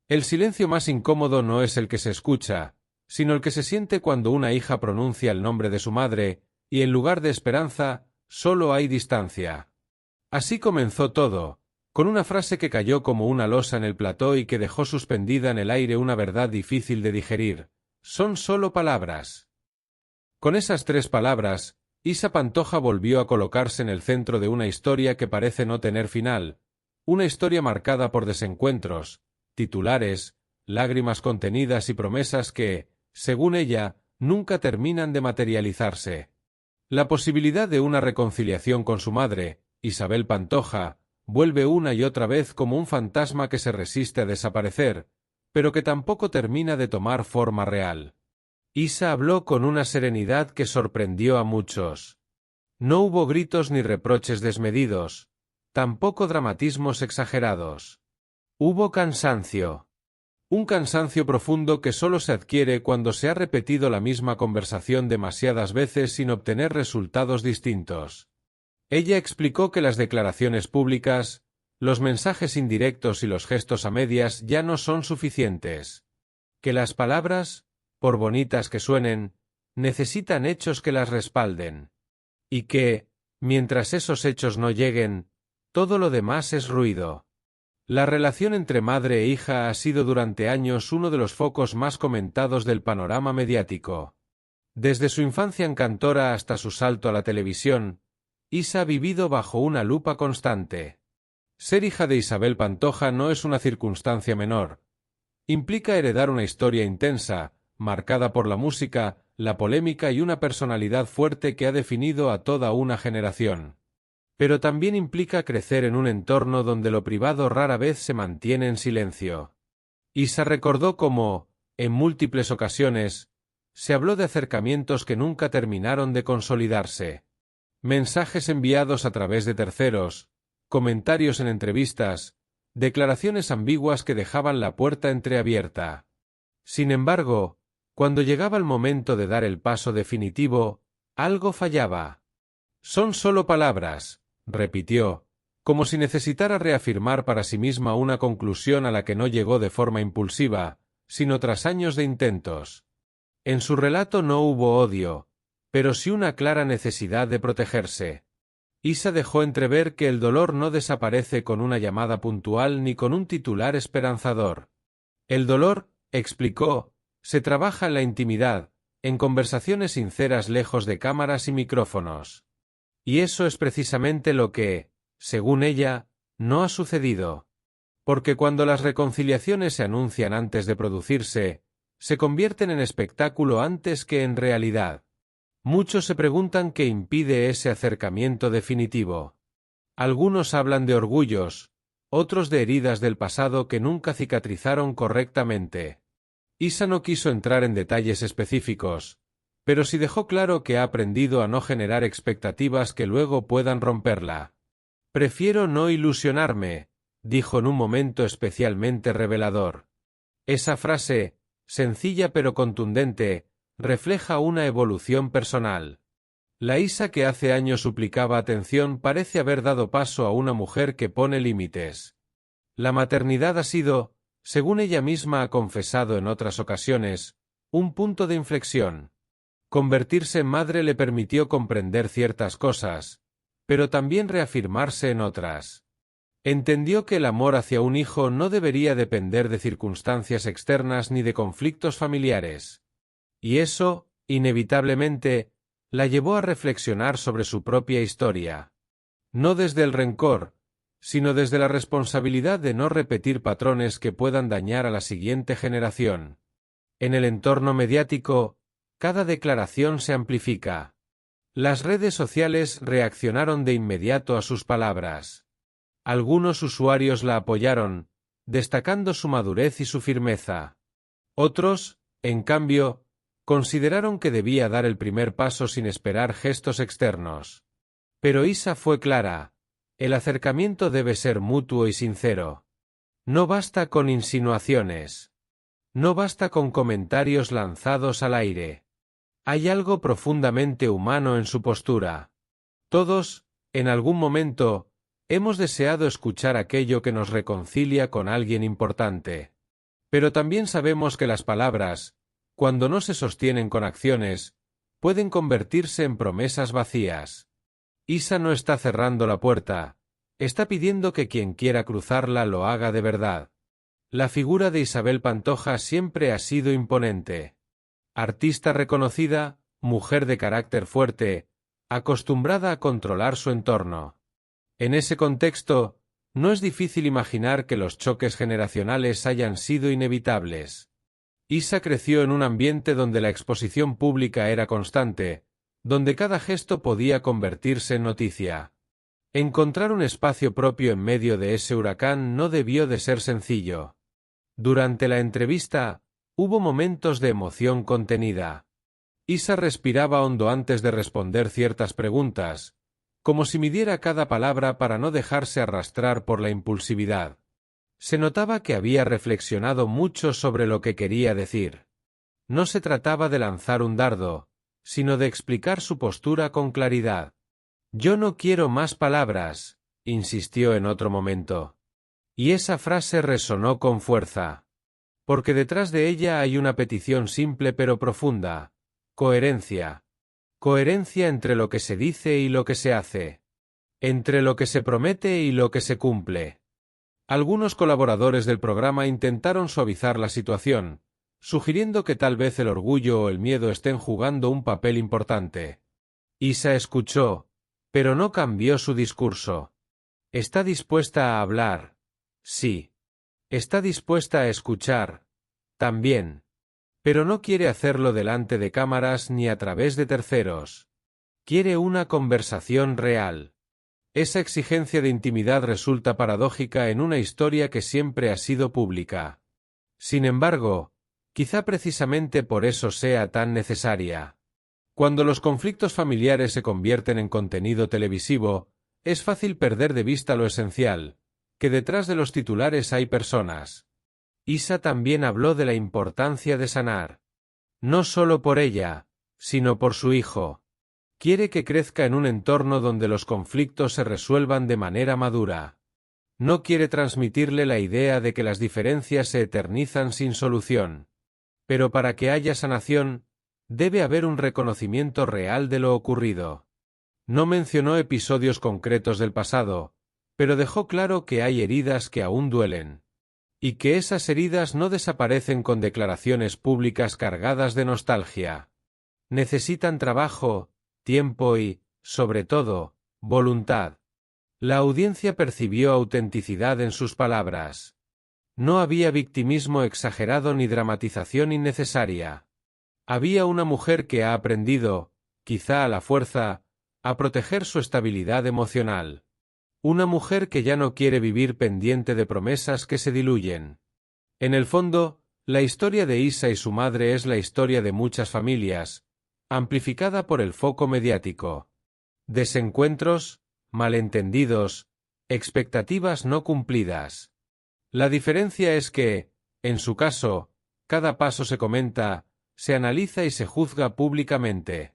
El silencio más incómodo no es el que se escucha, sino el que se siente cuando una hija pronuncia el nombre de su madre, y en lugar de esperanza, solo hay distancia. Así comenzó todo, con una frase que cayó como una losa en el plató y que dejó suspendida en el aire una verdad difícil de digerir. Son solo palabras. Con esas 3 palabras, Isa Pantoja volvió a colocarse en el centro de una historia que parece no tener final, una historia marcada por desencuentros, titulares, lágrimas contenidas y promesas que, según ella, nunca terminan de materializarse. La posibilidad de una reconciliación con su madre, Isabel Pantoja, vuelve una y otra vez como un fantasma que se resiste a desaparecer, pero que tampoco termina de tomar forma real. Isa habló con una serenidad que sorprendió a muchos. No hubo gritos ni reproches desmedidos, tampoco dramatismos exagerados. Hubo cansancio. Un cansancio profundo que solo se adquiere cuando se ha repetido la misma conversación demasiadas veces sin obtener resultados distintos. Ella explicó que las declaraciones públicas, los mensajes indirectos y los gestos a medias ya no son suficientes. Que las palabras, por bonitas que suenen, necesitan hechos que las respalden. Y que, mientras esos hechos no lleguen, todo lo demás es ruido. La relación entre madre e hija ha sido durante años uno de los focos más comentados del panorama mediático. Desde su infancia en Cantora hasta su salto a la televisión, Isa ha vivido bajo una lupa constante. Ser hija de Isabel Pantoja no es una circunstancia menor. Implica heredar una historia intensa, marcada por la música, la polémica y una personalidad fuerte que ha definido a toda una generación. Pero también implica crecer en un entorno donde lo privado rara vez se mantiene en silencio. Isa recordó cómo, en múltiples ocasiones, se habló de acercamientos que nunca terminaron de consolidarse. Mensajes enviados a través de terceros, comentarios en entrevistas, declaraciones ambiguas que dejaban la puerta entreabierta. Sin embargo, cuando llegaba el momento de dar el paso definitivo, algo fallaba. Son solo palabras, repitió, como si necesitara reafirmar para sí misma una conclusión a la que no llegó de forma impulsiva, sino tras años de intentos. En su relato no hubo odio, pero sí una clara necesidad de protegerse. Isa dejó entrever que el dolor no desaparece con una llamada puntual ni con un titular esperanzador. El dolor, explicó, se trabaja en la intimidad, en conversaciones sinceras lejos de cámaras y micrófonos. Y eso es precisamente lo que, según ella, no ha sucedido. Porque cuando las reconciliaciones se anuncian antes de producirse, se convierten en espectáculo antes que en realidad. Muchos se preguntan qué impide ese acercamiento definitivo. Algunos hablan de orgullos, otros de heridas del pasado que nunca cicatrizaron correctamente. Isa no quiso entrar en detalles específicos, pero sí dejó claro que ha aprendido a no generar expectativas que luego puedan romperla. Prefiero no ilusionarme, dijo en un momento especialmente revelador. Esa frase, sencilla pero contundente, refleja una evolución personal. La Isa que hace años suplicaba atención parece haber dado paso a una mujer que pone límites. La maternidad ha sido, según ella misma ha confesado en otras ocasiones, un punto de inflexión. Convertirse en madre le permitió comprender ciertas cosas, pero también reafirmarse en otras. Entendió que el amor hacia un hijo no debería depender de circunstancias externas ni de conflictos familiares. Y eso, inevitablemente, la llevó a reflexionar sobre su propia historia. No desde el rencor, sino desde la responsabilidad de no repetir patrones que puedan dañar a la siguiente generación. En el entorno mediático, cada declaración se amplifica. Las redes sociales reaccionaron de inmediato a sus palabras. Algunos usuarios la apoyaron, destacando su madurez y su firmeza. Otros, en cambio, consideraron que debía dar el primer paso sin esperar gestos externos. Pero Isa fue clara: el acercamiento debe ser mutuo y sincero. No basta con insinuaciones. No basta con comentarios lanzados al aire. Hay algo profundamente humano en su postura. Todos, en algún momento, hemos deseado escuchar aquello que nos reconcilia con alguien importante. Pero también sabemos que las palabras, cuando no se sostienen con acciones, pueden convertirse en promesas vacías. Isa no está cerrando la puerta, está pidiendo que quien quiera cruzarla lo haga de verdad. La figura de Isabel Pantoja siempre ha sido imponente. Artista reconocida, mujer de carácter fuerte, acostumbrada a controlar su entorno. En ese contexto, no es difícil imaginar que los choques generacionales hayan sido inevitables. Isa creció en un ambiente donde la exposición pública era constante, donde cada gesto podía convertirse en noticia. Encontrar un espacio propio en medio de ese huracán no debió de ser sencillo. Durante la entrevista, hubo momentos de emoción contenida. Isa respiraba hondo antes de responder ciertas preguntas, como si midiera cada palabra para no dejarse arrastrar por la impulsividad. Se notaba que había reflexionado mucho sobre lo que quería decir. No se trataba de lanzar un dardo, sino de explicar su postura con claridad. «Yo no quiero más palabras», insistió en otro momento. Y esa frase resonó con fuerza. Porque detrás de ella hay una petición simple pero profunda: coherencia. Coherencia entre lo que se dice y lo que se hace. Entre lo que se promete y lo que se cumple. Algunos colaboradores del programa intentaron suavizar la situación, sugiriendo que tal vez el orgullo o el miedo estén jugando un papel importante. Isa escuchó, pero no cambió su discurso. Está dispuesta a hablar. Sí. Está dispuesta a escuchar. También. Pero no quiere hacerlo delante de cámaras ni a través de terceros. Quiere una conversación real. Esa exigencia de intimidad resulta paradójica en una historia que siempre ha sido pública. Sin embargo, quizá precisamente por eso sea tan necesaria. Cuando los conflictos familiares se convierten en contenido televisivo, es fácil perder de vista lo esencial, que detrás de los titulares hay personas. Isa también habló de la importancia de sanar. No solo por ella, sino por su hijo. Quiere que crezca en un entorno donde los conflictos se resuelvan de manera madura. No quiere transmitirle la idea de que las diferencias se eternizan sin solución. Pero para que haya sanación, debe haber un reconocimiento real de lo ocurrido. No mencionó episodios concretos del pasado, pero dejó claro que hay heridas que aún duelen. Y que esas heridas no desaparecen con declaraciones públicas cargadas de nostalgia. Necesitan trabajo, tiempo y, sobre todo, voluntad. La audiencia percibió autenticidad en sus palabras. No había victimismo exagerado ni dramatización innecesaria. Había una mujer que ha aprendido, quizá a la fuerza, a proteger su estabilidad emocional. Una mujer que ya no quiere vivir pendiente de promesas que se diluyen. En el fondo, la historia de Isa y su madre es la historia de muchas familias, amplificada por el foco mediático. Desencuentros, malentendidos, expectativas no cumplidas. La diferencia es que, en su caso, cada paso se comenta, se analiza y se juzga públicamente.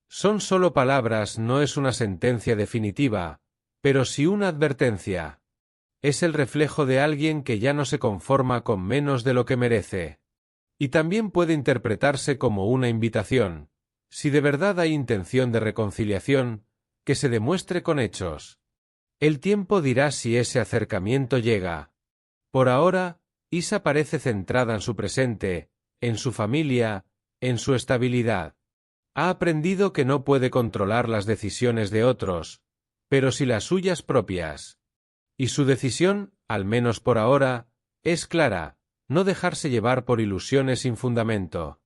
Son solo palabras, no es una sentencia definitiva, pero sí una advertencia. Es el reflejo de alguien que ya no se conforma con menos de lo que merece. Y también puede interpretarse como una invitación. Si de verdad hay intención de reconciliación, que se demuestre con hechos. El tiempo dirá si ese acercamiento llega. Por ahora, Isa parece centrada en su presente, en su familia, en su estabilidad. Ha aprendido que no puede controlar las decisiones de otros, pero sí las suyas propias. Y su decisión, al menos por ahora, es clara: no dejarse llevar por ilusiones sin fundamento.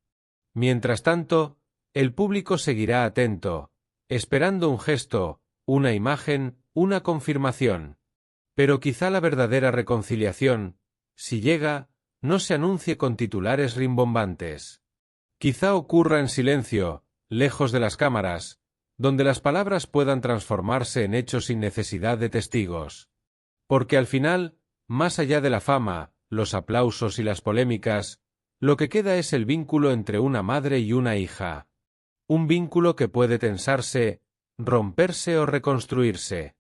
Mientras tanto, el público seguirá atento, esperando un gesto, una imagen, una confirmación. Pero quizá la verdadera reconciliación, si llega, no se anuncie con titulares rimbombantes. Quizá ocurra en silencio, lejos de las cámaras, donde las palabras puedan transformarse en hechos sin necesidad de testigos. Porque al final, más allá de la fama, los aplausos y las polémicas, lo que queda es el vínculo entre una madre y una hija. Un vínculo que puede tensarse, romperse o reconstruirse.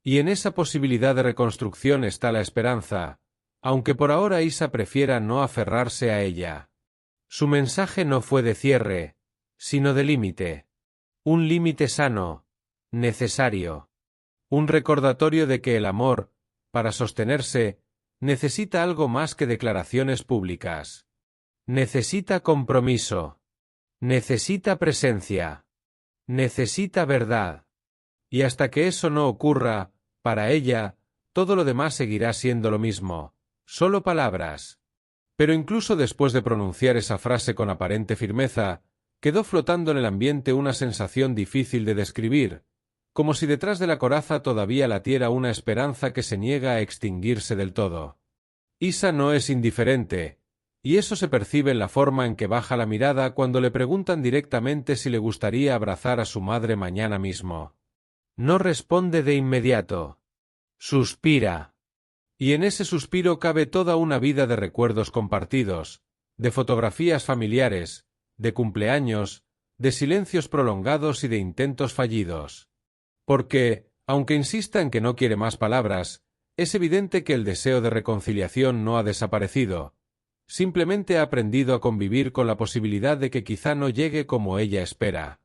Y en esa posibilidad de reconstrucción está la esperanza, aunque por ahora Isa prefiera no aferrarse a ella. Su mensaje no fue de cierre, sino de límite. Un límite sano, necesario. Un recordatorio de que el amor, para sostenerse, necesita algo más que declaraciones públicas. Necesita compromiso. Necesita presencia. Necesita verdad. Y hasta que eso no ocurra, para ella, todo lo demás seguirá siendo lo mismo, solo palabras. Pero incluso después de pronunciar esa frase con aparente firmeza, quedó flotando en el ambiente una sensación difícil de describir, como si detrás de la coraza todavía latiera una esperanza que se niega a extinguirse del todo. Isa no es indiferente, y eso se percibe en la forma en que baja la mirada cuando le preguntan directamente si le gustaría abrazar a su madre mañana mismo. No responde de inmediato. Suspira. Y en ese suspiro cabe toda una vida de recuerdos compartidos, de fotografías familiares, de cumpleaños, de silencios prolongados y de intentos fallidos. Porque, aunque insista en que no quiere más palabras, es evidente que el deseo de reconciliación no ha desaparecido. Simplemente ha aprendido a convivir con la posibilidad de que quizá no llegue como ella espera.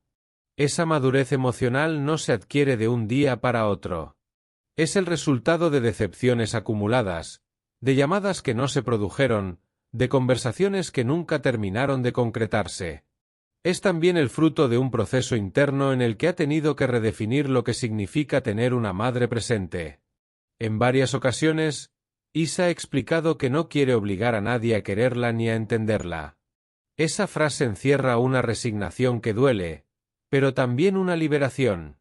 Esa madurez emocional no se adquiere de un día para otro. Es el resultado de decepciones acumuladas, de llamadas que no se produjeron, de conversaciones que nunca terminaron de concretarse. Es también el fruto de un proceso interno en el que ha tenido que redefinir lo que significa tener una madre presente. En varias ocasiones, Isa ha explicado que no quiere obligar a nadie a quererla ni a entenderla. Esa frase encierra una resignación que duele, pero también una liberación.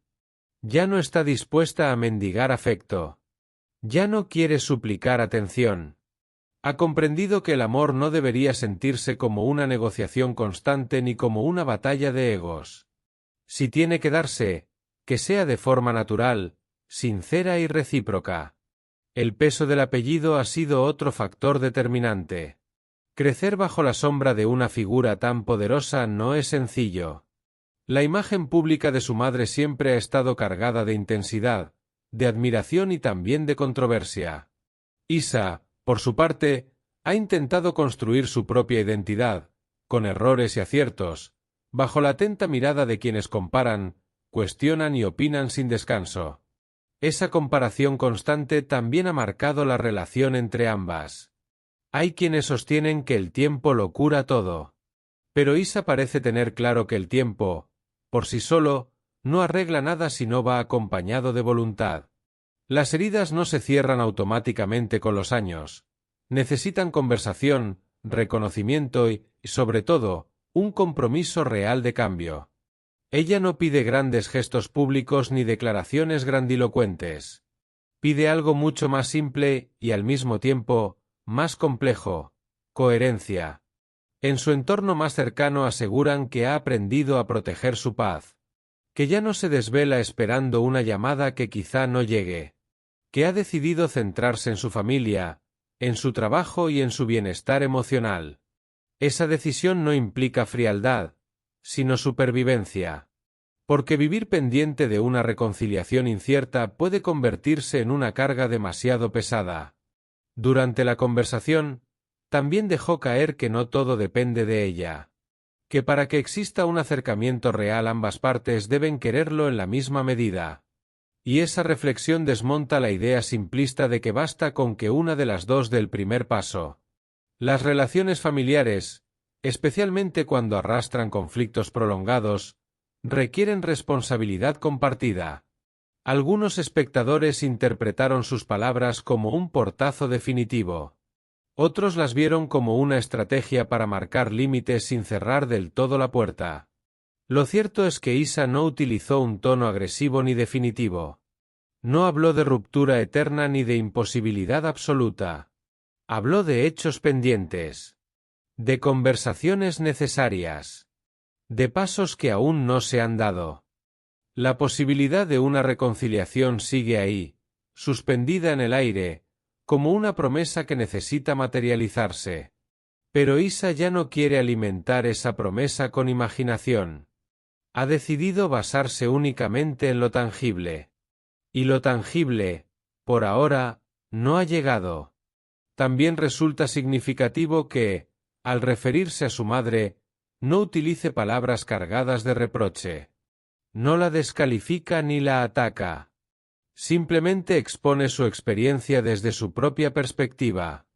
Ya no está dispuesta a mendigar afecto. Ya no quiere suplicar atención. Ha comprendido que el amor no debería sentirse como una negociación constante ni como una batalla de egos. Si tiene que darse, que sea de forma natural, sincera y recíproca. El peso del apellido ha sido otro factor determinante. Crecer bajo la sombra de una figura tan poderosa no es sencillo. La imagen pública de su madre siempre ha estado cargada de intensidad, de admiración y también de controversia. Isa, por su parte, ha intentado construir su propia identidad, con errores y aciertos, bajo la atenta mirada de quienes comparan, cuestionan y opinan sin descanso. Esa comparación constante también ha marcado la relación entre ambas. Hay quienes sostienen que el tiempo lo cura todo. Pero Isa parece tener claro que el tiempo, por sí solo, no arregla nada si no va acompañado de voluntad. Las heridas no se cierran automáticamente con los años. Necesitan conversación, reconocimiento y, sobre todo, un compromiso real de cambio. Ella no pide grandes gestos públicos ni declaraciones grandilocuentes. Pide algo mucho más simple y, al mismo tiempo, más complejo: coherencia. En su entorno más cercano aseguran que ha aprendido a proteger su paz, que ya no se desvela esperando una llamada que quizá no llegue, que ha decidido centrarse en su familia, en su trabajo y en su bienestar emocional. Esa decisión no implica frialdad, sino supervivencia. Porque vivir pendiente de una reconciliación incierta puede convertirse en una carga demasiado pesada. Durante la conversación, también dejó caer que no todo depende de ella. Que para que exista un acercamiento real ambas partes deben quererlo en la misma medida. Y esa reflexión desmonta la idea simplista de que basta con que una de las dos dé el primer paso. Las relaciones familiares, especialmente cuando arrastran conflictos prolongados, requieren responsabilidad compartida. Algunos espectadores interpretaron sus palabras como un portazo definitivo. Otros las vieron como una estrategia para marcar límites sin cerrar del todo la puerta. Lo cierto es que Isa no utilizó un tono agresivo ni definitivo. No habló de ruptura eterna ni de imposibilidad absoluta. Habló de hechos pendientes, de conversaciones necesarias, de pasos que aún no se han dado. La posibilidad de una reconciliación sigue ahí, suspendida en el aire, como una promesa que necesita materializarse. Pero Isa ya no quiere alimentar esa promesa con imaginación. Ha decidido basarse únicamente en lo tangible. Y lo tangible, por ahora, no ha llegado. también resulta significativo que, al referirse a su madre, no utilice palabras cargadas de reproche. No la descalifica ni la ataca. Simplemente expone su experiencia desde su propia perspectiva.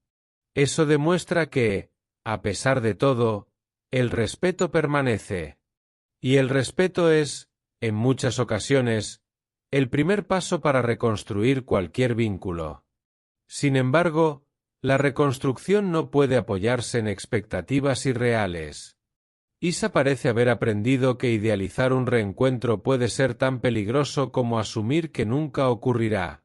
Eso demuestra que, a pesar de todo, el respeto permanece. Y el respeto es, en muchas ocasiones, el primer paso para reconstruir cualquier vínculo. Sin embargo, la reconstrucción no puede apoyarse en expectativas irreales. Isa parece haber aprendido que idealizar un reencuentro puede ser tan peligroso como asumir que nunca ocurrirá.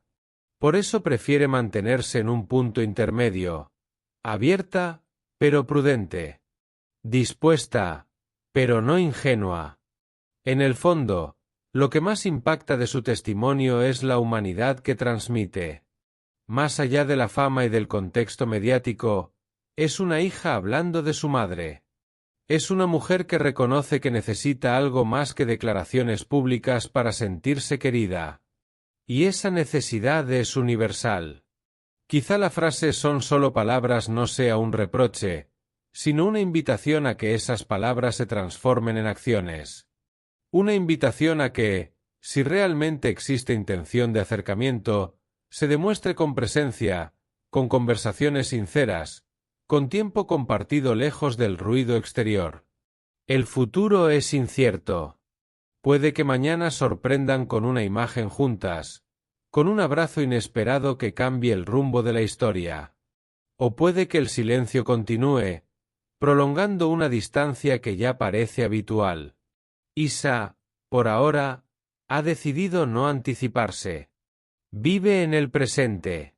Por eso prefiere mantenerse en un punto intermedio, abierta, pero prudente, dispuesta, pero no ingenua. En el fondo, lo que más impacta de su testimonio es la humanidad que transmite. Más allá de la fama y del contexto mediático, es una hija hablando de su madre. Es una mujer que reconoce que necesita algo más que declaraciones públicas para sentirse querida. Y esa necesidad es universal. Quizá la frase "son solo palabras" no sea un reproche, sino una invitación a que esas palabras se transformen en acciones. Una invitación a que, si realmente existe intención de acercamiento, se demuestre con presencia, con conversaciones sinceras, con tiempo compartido lejos del ruido exterior. El futuro es incierto. Puede que mañana sorprendan con una imagen juntas, con un abrazo inesperado que cambie el rumbo de la historia. O puede que el silencio continúe, prolongando una distancia que ya parece habitual. Isa, por ahora, ha decidido no anticiparse. Vive en el presente.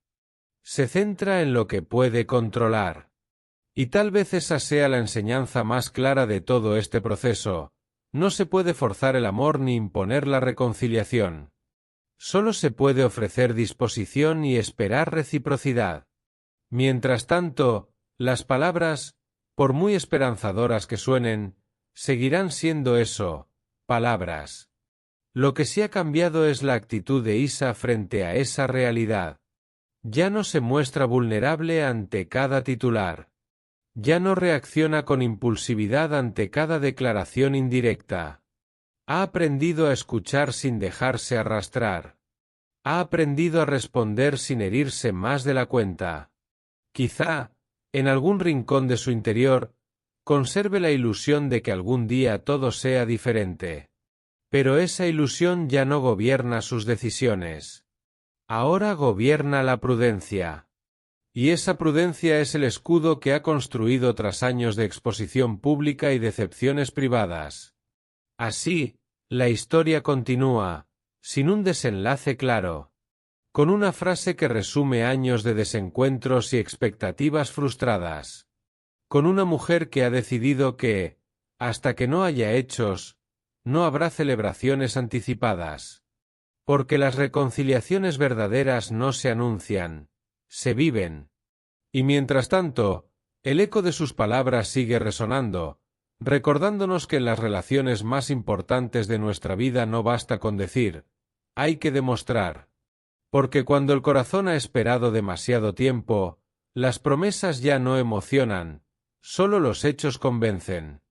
Se centra en lo que puede controlar. Y tal vez esa sea la enseñanza más clara de todo este proceso. No se puede forzar el amor ni imponer la reconciliación. Solo se puede ofrecer disposición y esperar reciprocidad. Mientras tanto, las palabras, por muy esperanzadoras que suenen, seguirán siendo eso, palabras. Lo que sí ha cambiado es la actitud de Isa frente a esa realidad. Ya no se muestra vulnerable ante cada titular. Ya no reacciona con impulsividad ante cada declaración indirecta. Ha aprendido a escuchar sin dejarse arrastrar. Ha aprendido a responder sin herirse más de la cuenta. Quizá, en algún rincón de su interior, conserve la ilusión de que algún día todo sea diferente. Pero esa ilusión ya no gobierna sus decisiones. Ahora gobierna la prudencia. Y esa prudencia es el escudo que ha construido tras años de exposición pública y decepciones privadas. Así, la historia continúa, sin un desenlace claro, con una frase que resume años de desencuentros y expectativas frustradas, con una mujer que ha decidido que, hasta que no haya hechos, no habrá celebraciones anticipadas. Porque las reconciliaciones verdaderas no se anuncian, se viven. Y mientras tanto, el eco de sus palabras sigue resonando, recordándonos que en las relaciones más importantes de nuestra vida no basta con decir, hay que demostrar. Porque cuando el corazón ha esperado demasiado tiempo, las promesas ya no emocionan, solo los hechos convencen.